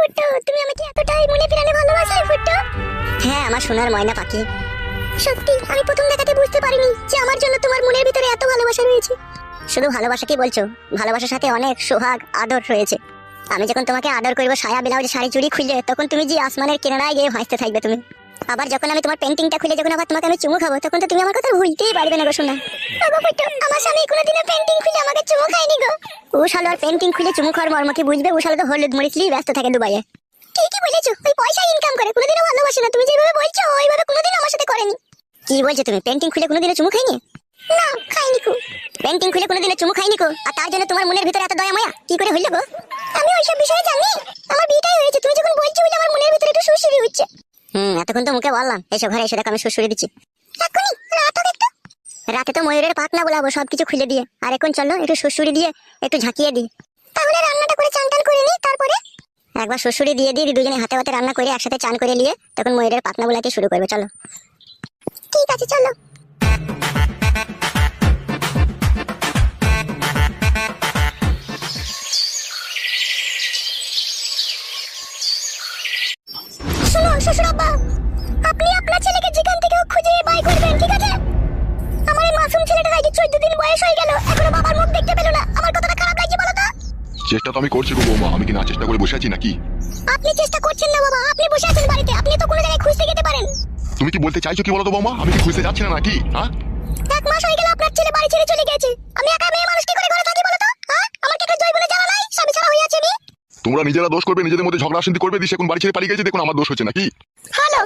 ফুট্টু, তুমি আমাকে এতটাই মনে প্রাণে ভালোবাসলে ফুট্টু। হ্যাঁ আমার সোনার ময়না পাখি, সত্যি আমি প্রথম দেখাতে বুঝতে পারিনি যে আমার জন্য তোমার মনের ভিতরে এত ভালোবাসা রয়েছে। শুধু ভালোবাসা কি বলছো, ভালোবাসার সাথে অনেক সোহাগ আদর রয়েছে। আমি যখন তোমাকে আদর করবো সায়া ব্লাউজ শাড়ি চুড়ি খুলে, তখন তুমি যে আসমানের কিনারায় গিয়ে ভাসতে থাকবে তুমি। আবার যখন আমি তোমার পেন্টিংটা খুলে যখন আবার তোমাকে আমি চুমু খাবো, তখন তো তুমি আমার কথা ভুলতেই পারবে না গো সোনা। বাবা ফুট্টু, আমার স্বামী কোনোদিনও পেন্টিং খুলে আমাকে চুমু খায়নি গো। ও শালা আর পেন্টিং খুলে চুমু খাওয়ার মর্ম কি বুঝবে? ও শালা তো হলুদ মরিচ নিয়ে ব্যস্ত থাকে দুবাইয়ে। ঠিকই বলেছো, ওই পয়সা ইনকাম করে, কোনোদিনও ভালোবাসে না। তুমি যেভাবে বলছো ওইভাবে কোনোদিন আমার সাথে করেনি। কি বলছো তুমি? পেন্টিং খুলে কোনোদিনও চুমু খাইনি? না খাইনি কো। পেন্টিং খুলে কোনোদিনও চুমু খাইনি কো, আর তার জন্য তোমার মনের ভিতরে এত দয়া মায়া কি করে হইলো গো? আমি ওইসব বিষয়ে জানি, আমার বিয়েটাই হয়েছে। তুমি যখন বলছো বলে আমার মনের ভিতরে একটু সুরসুরি হচ্ছে। এতক্ষণ তো মুখে বললাম এসো ঘরে এসে দেখো আমি সুরসুরি দিচ্ছি। এখনই রাতও দেখতো। রাতে তো ময়ূরের পাখনা বলাবো সবকিছু খুলে দিয়ে, আর এখন চলো একটু সুরসুরি দিয়ে একটু ঝাঁকিয়ে দিই। তাহলে রান্নাটা করে চান টান করে নিই, তারপরে একবার সুরসুরি দিয়ে দিয়ে দুজনে হাতে হাতে রান্না করে একসাথে চান করে নিয়ে তখন ময়ূরের পাখনা বলাতে শুরু করবে। চলো ঠিক আছে চলো। শুনো শ্বশুর আব্বা, আপনি আপনার ছেলেকে যেখান থেকে হোক খুঁজে বাই করবেন, ঠিক আছে? আমার এই মাসুম ছেলেটার আগে 14 দিন বয়স হয়ে গেল, এখনো বাবার মুখ দেখতে পেল না। আমার কতটা খারাপ লাগছে বলো তো। চেষ্টা তো আমি করছি গো বৌমা, আমি কি না চেষ্টা করে বসে আছি নাকি? আপনি চেষ্টা করছেন না বাবা, আপনি বসে আছেন বাড়িতে, আপনি তো কোনো জায়গায় খুঁজতে যেতে পারেন। তুমি কি বলতে চাইছো কি বলো তো বৌমা? আমি কি খুঁজতে যাচ্ছি না নাকি? হ্যাঁ 1 মাস হয়ে গেল আপনার ছেলে বাড়ি ছেড়ে চলে গেছে। আমি একা মেয়ে মানুষ কি করে ঘরে থাকি বলো তো? হ্যাঁ আমার কি একটা জয়গুলো জানা নাই? স্বামী ছাড়া হয়ে আছে আমি। তোমরা নিজেরা দোষ করবে, নিজেদের মধ্যে ঝগড়া অশান্তি করবে, দিস এখন বাড়ি ছেড়ে পালিয়ে গেছে, দেখুন আমার দোষ হচ্ছে নাকি? হ্যালো